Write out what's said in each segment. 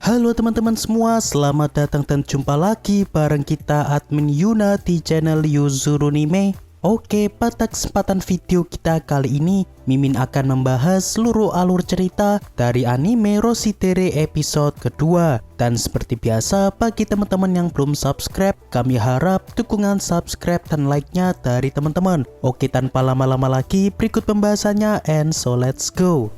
Halo teman-teman semua, selamat datang dan jumpa lagi bareng kita admin Yuna di channel Yuzurunime. Oke, pada kesempatan video kita kali ini, Mimin akan membahas seluruh alur cerita dari anime Roshidere episode kedua. Dan seperti biasa, bagi teman-teman yang belum subscribe, kami harap dukungan subscribe dan like-nya dari teman-teman. Oke, tanpa lama-lama lagi, berikut pembahasannya and so let's go.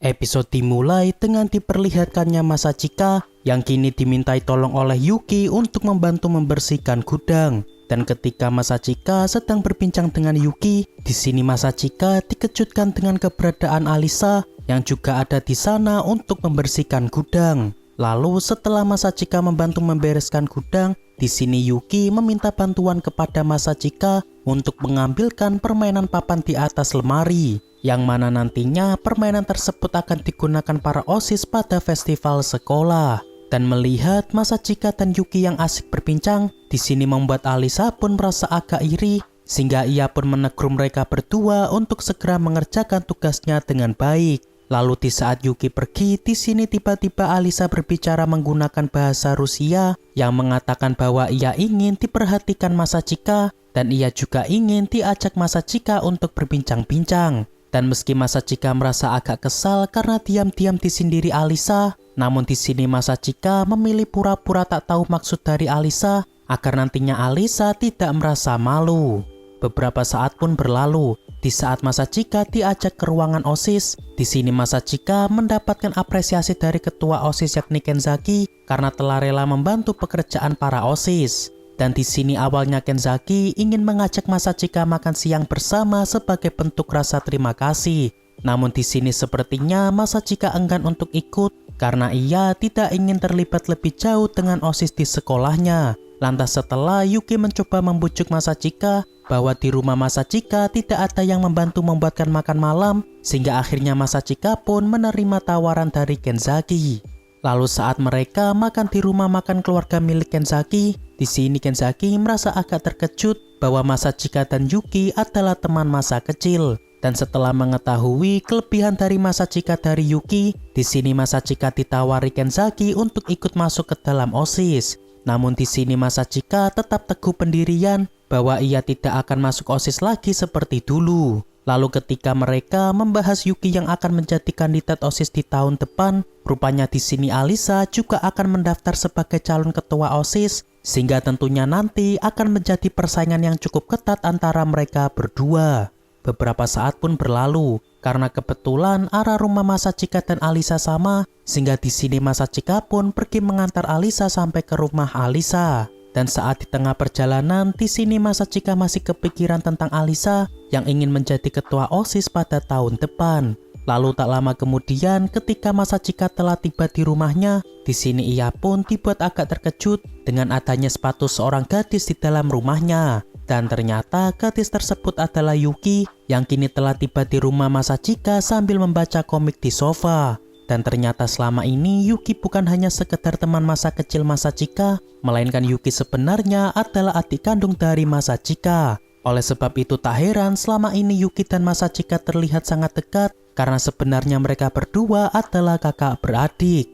Episode dimulai dengan diperlihatkannya Masachika yang kini dimintai tolong oleh Yuki untuk membantu membersihkan gudang. Dan ketika Masachika sedang berbincang dengan Yuki, di sini Masachika dikejutkan dengan keberadaan Alisa yang juga ada di sana untuk membersihkan gudang. Lalu setelah Masachika membantu membereskan gudang, di sini Yuki meminta bantuan kepada Masachika untuk mengambilkan permainan papan di atas lemari, yang mana nantinya permainan tersebut akan digunakan para OSIS pada festival sekolah. Dan melihat Masachika dan Yuki yang asik berbincang, di sini membuat Alisa pun merasa agak iri, sehingga ia pun menegur mereka berdua untuk segera mengerjakan tugasnya dengan baik. Lalu di saat Yuki pergi, di sini tiba-tiba Alisa berbicara menggunakan bahasa Rusia yang mengatakan bahwa ia ingin diperhatikan Masachika dan ia juga ingin diajak Masachika untuk berbincang-bincang. Dan meski Masachika merasa agak kesal karena diam-diam disindiri Alisa, namun di sini Masachika memilih pura-pura tak tahu maksud dari Alisa agar nantinya Alisa tidak merasa malu. Beberapa saat pun berlalu. Di saat Masachika diajak ke ruangan OSIS, di sini Masachika mendapatkan apresiasi dari ketua OSIS yakni Kenzaki karena telah rela membantu pekerjaan para OSIS. Dan di sini awalnya Kenzaki ingin mengajak Masachika makan siang bersama sebagai bentuk rasa terima kasih. Namun di sini sepertinya Masachika enggan untuk ikut karena ia tidak ingin terlibat lebih jauh dengan OSIS di sekolahnya. Lantas setelah Yuki mencoba membujuk Masachika bahwa di rumah Masachika tidak ada yang membantu membuatkan makan malam, sehingga akhirnya Masachika pun menerima tawaran dari Kenzaki. Lalu saat mereka makan di rumah makan keluarga milik Kenzaki, di sini Kenzaki merasa agak terkejut bahwa Masachika dan Yuki adalah teman masa kecil. Dan setelah mengetahui kelebihan dari Masachika dari Yuki, di sini Masachika ditawari Kenzaki untuk ikut masuk ke dalam OSIS. Namun di sini Masachika tetap teguh pendirian bahwa ia tidak akan masuk OSIS lagi seperti dulu. Lalu ketika mereka membahas Yuki yang akan menjadi kandidat OSIS di tahun depan, rupanya di sini Alisa juga akan mendaftar sebagai calon ketua OSIS, sehingga tentunya nanti akan menjadi persaingan yang cukup ketat antara mereka berdua. Beberapa saat pun berlalu, karena kebetulan arah rumah Masachika dan Alisa sama, sehingga di sini Masachika pun pergi mengantar Alisa sampai ke rumah Alisa. Dan saat di tengah perjalanan, di sini Masachika masih kepikiran tentang Alisa yang ingin menjadi ketua OSIS pada tahun depan. Lalu tak lama kemudian, ketika Masachika telah tiba di rumahnya, di sini ia pun dibuat agak terkejut dengan adanya sepatu seorang gadis di dalam rumahnya. Dan ternyata gadis tersebut adalah Yuki yang kini telah tiba di rumah Masachika sambil membaca komik di sofa. Dan ternyata selama ini Yuki bukan hanya sekedar teman masa kecil Masachika, melainkan Yuki sebenarnya adalah adik kandung dari Masachika. Oleh sebab itu tak heran selama ini Yuki dan Masachika terlihat sangat dekat karena sebenarnya mereka berdua adalah kakak beradik.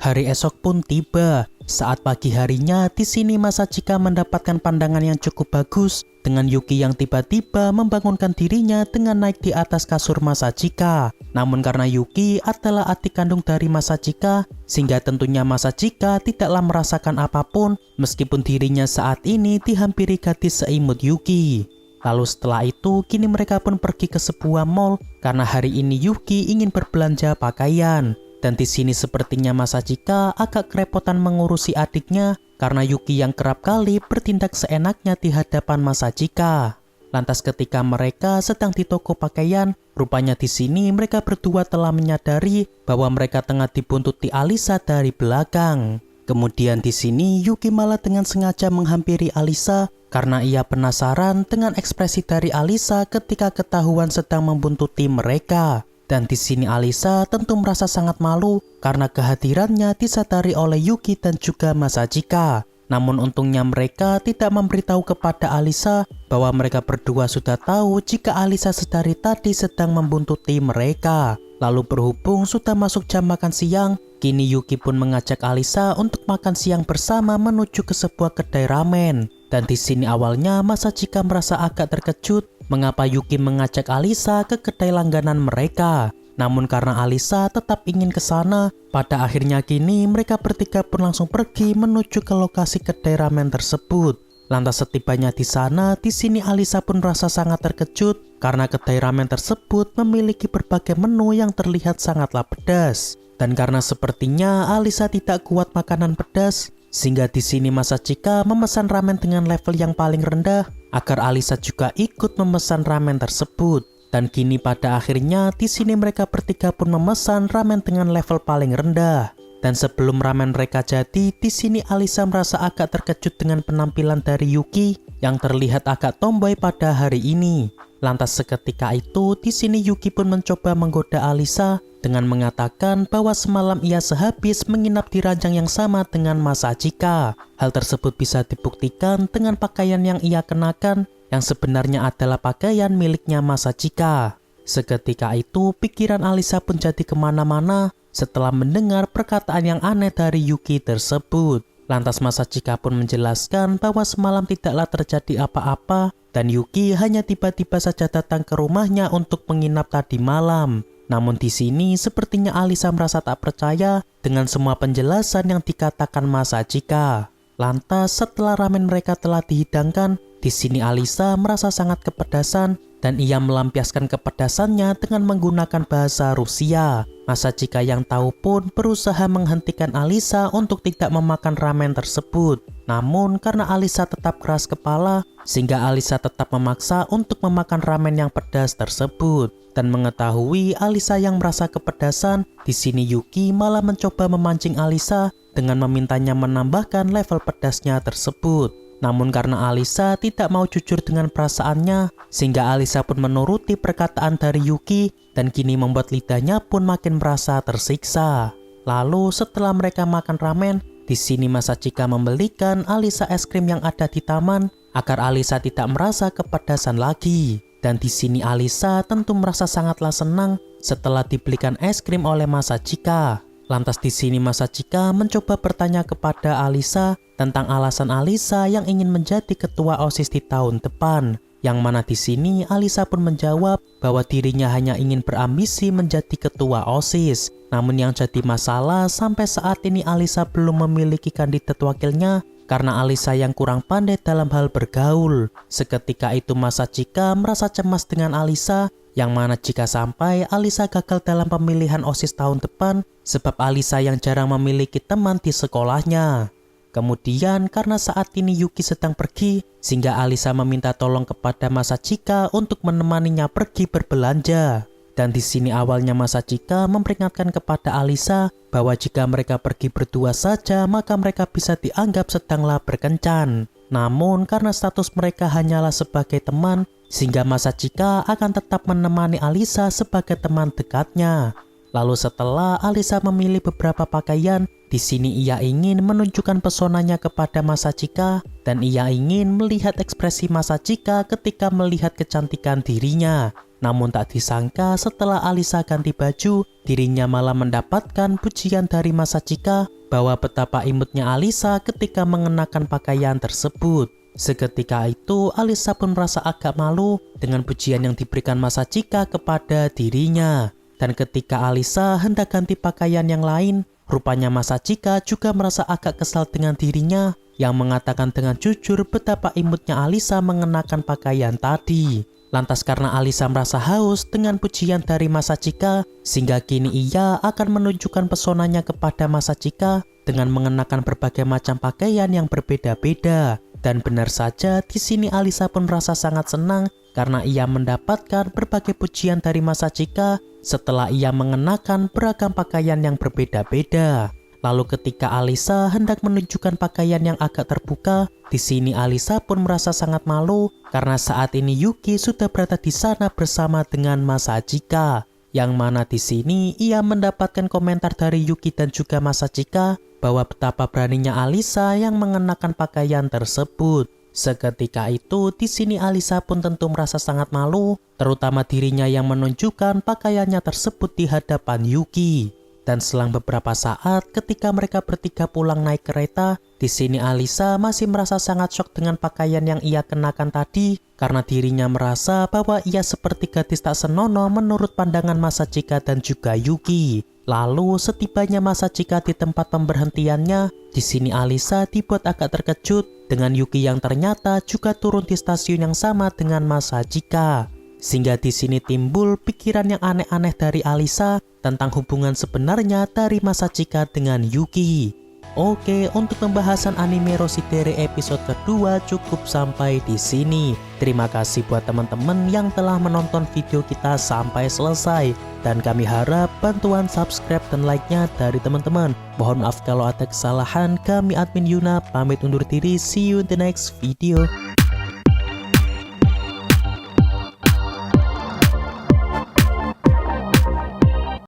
Hari esok pun tiba. Saat pagi harinya, di sini Masachika mendapatkan pandangan yang cukup bagus dengan Yuki yang tiba-tiba membangunkan dirinya dengan naik di atas kasur Masachika. Namun karena Yuki adalah adik kandung dari Masachika, sehingga tentunya Masachika tidaklah merasakan apapun meskipun dirinya saat ini dihampiri gadis seimut Yuki. Lalu setelah itu, kini mereka pun pergi ke sebuah mall karena hari ini Yuki ingin berbelanja pakaian. Dan di sini sepertinya Masachika agak kerepotan mengurusi adiknya karena Yuki yang kerap kali bertindak seenaknya di hadapan Masachika. Lantas ketika mereka sedang di toko pakaian, rupanya di sini mereka berdua telah menyadari bahwa mereka tengah dibuntuti Alisa dari belakang. Kemudian di sini Yuki malah dengan sengaja menghampiri Alisa karena ia penasaran dengan ekspresi dari Alisa ketika ketahuan sedang membuntuti mereka. Dan di sini Alisa tentu merasa sangat malu karena kehadirannya disadari oleh Yuki dan juga Masachika. Namun untungnya mereka tidak memberitahu kepada Alisa bahwa mereka berdua sudah tahu jika Alisa sedari tadi sedang membuntuti mereka. Lalu berhubung sudah masuk jam makan siang, kini Yuki pun mengajak Alisa untuk makan siang bersama menuju ke sebuah kedai ramen. Dan di sini awalnya Masachika merasa agak terkejut mengapa Yuki mengajak Alisa ke kedai langganan mereka. Namun karena Alisa tetap ingin ke sana, pada akhirnya kini mereka bertiga pun langsung pergi menuju ke lokasi kedai ramen tersebut. Lantas setibanya di sana, di sini Alisa pun merasa sangat terkejut karena kedai ramen tersebut memiliki berbagai menu yang terlihat sangatlah pedas. Dan karena sepertinya Alisa tidak kuat makanan pedas, sehingga di sini Masachika memesan ramen dengan level yang paling rendah agar Alisa juga ikut memesan ramen tersebut. Dan kini pada akhirnya di sini mereka bertiga pun memesan ramen dengan level paling rendah. Dan sebelum ramen mereka jadi, di sini Alisa merasa agak terkejut dengan penampilan dari Yuki yang terlihat agak tomboy pada hari ini. Lantas seketika itu, di sini Yuki pun mencoba menggoda Alisa dengan mengatakan bahwa semalam ia sehabis menginap di ranjang yang sama dengan Masachika. Hal tersebut bisa dibuktikan dengan pakaian yang ia kenakan yang sebenarnya adalah pakaian miliknya Masachika. Seketika itu, pikiran Alisa pun jadi kemana-mana setelah mendengar perkataan yang aneh dari Yuki tersebut. Lantas Masachika pun menjelaskan bahwa semalam tidaklah terjadi apa-apa dan Yuki hanya tiba-tiba saja datang ke rumahnya untuk menginap tadi malam. Namun di sini sepertinya Alisa merasa tak percaya dengan semua penjelasan yang dikatakan Masachika. Lantas setelah ramen mereka telah dihidangkan, di sini Alisa merasa sangat kepedasan dan ia melampiaskan kepedasannya dengan menggunakan bahasa Rusia. Masachika yang tahu pun berusaha menghentikan Alisa untuk tidak memakan ramen tersebut. Namun karena Alisa tetap keras kepala, sehingga Alisa tetap memaksa untuk memakan ramen yang pedas tersebut. Dan mengetahui Alisa yang merasa kepedasan, di sini Yuki malah mencoba memancing Alisa dengan memintanya menambahkan level pedasnya tersebut. Namun karena Alisa tidak mau jujur dengan perasaannya, sehingga Alisa pun menuruti perkataan dari Yuki dan kini membuat lidahnya pun makin merasa tersiksa. Lalu setelah mereka makan ramen, di sini Masachika membelikan Alisa es krim yang ada di taman agar Alisa tidak merasa kepedasan lagi. Dan di sini Alisa tentu merasa sangatlah senang setelah dibelikan es krim oleh Masachika. Lantas di sini Masachika mencoba bertanya kepada Alisa tentang alasan Alisa yang ingin menjadi ketua OSIS di tahun depan. Yang mana di sini Alisa pun menjawab bahwa dirinya hanya ingin berambisi menjadi ketua OSIS. Namun yang jadi masalah sampai saat ini Alisa belum memiliki kandidat wakilnya karena Alisa yang kurang pandai dalam hal bergaul. Seketika itu Masachika merasa cemas dengan Alisa, yang mana jika sampai Alisa gagal dalam pemilihan OSIS tahun depan sebab Alisa yang jarang memiliki teman di sekolahnya. Kemudian karena saat ini Yuki sedang pergi, sehingga Alisa meminta tolong kepada Masachika untuk menemaninya pergi berbelanja. Dan di sini awalnya Masachika memperingatkan kepada Alisa bahwa jika mereka pergi berdua saja maka mereka bisa dianggap sedanglah berkencan. Namun karena status mereka hanyalah sebagai teman, sehingga Masachika akan tetap menemani Alisa sebagai teman dekatnya. Lalu setelah Alisa memilih beberapa pakaian, di sini ia ingin menunjukkan pesonanya kepada Masachika dan ia ingin melihat ekspresi Masachika ketika melihat kecantikan dirinya. Namun tak disangka setelah Alisa ganti baju, dirinya malah mendapatkan pujian dari Masachika bahwa betapa imutnya Alisa ketika mengenakan pakaian tersebut. Seketika itu Alisa pun merasa agak malu dengan pujian yang diberikan Masachika kepada dirinya. Dan ketika Alisa hendak ganti pakaian yang lain, rupanya Masachika juga merasa agak kesal dengan dirinya yang mengatakan dengan jujur betapa imutnya Alisa mengenakan pakaian tadi. Lantas karena Alisa merasa haus dengan pujian dari Masachika, sehingga kini ia akan menunjukkan pesonanya kepada Masachika dengan mengenakan berbagai macam pakaian yang berbeda-beda. Dan benar saja di sini Alisa pun merasa sangat senang karena ia mendapatkan berbagai pujian dari Masachika setelah ia mengenakan beragam pakaian yang berbeda-beda. Lalu ketika Alisa hendak menunjukkan pakaian yang agak terbuka, di sini Alisa pun merasa sangat malu karena saat ini Yuki sudah berada di sana bersama dengan Masachika. Yang mana di sini ia mendapatkan komentar dari Yuki dan juga Masachika bahwa betapa beraninya Alisa yang mengenakan pakaian tersebut. Seketika itu, di sini Alisa pun tentu merasa sangat malu, terutama dirinya yang menunjukkan pakaiannya tersebut di hadapan Yuki. Dan selang beberapa saat, ketika mereka bertiga pulang naik kereta, di sini Alisa masih merasa sangat syok dengan pakaian yang ia kenakan tadi, karena dirinya merasa bahwa ia seperti gadis tak senonoh menurut pandangan Masachika dan juga Yuki. Lalu setibanya Masachika di tempat pemberhentiannya, di sini Alisa dibuat agak terkejut dengan Yuki yang ternyata juga turun di stasiun yang sama dengan Masachika. Sehingga di sini timbul pikiran yang aneh-aneh dari Alisa tentang hubungan sebenarnya dari Masachika dengan Yuki. Oke, untuk pembahasan anime Roshidere episode kedua cukup sampai di sini. Terima kasih buat teman-teman yang telah menonton video kita sampai selesai. Dan kami harap bantuan subscribe dan like-nya dari teman-teman. Mohon maaf kalau ada kesalahan. Kami admin Yuna pamit undur diri. See you in the next video.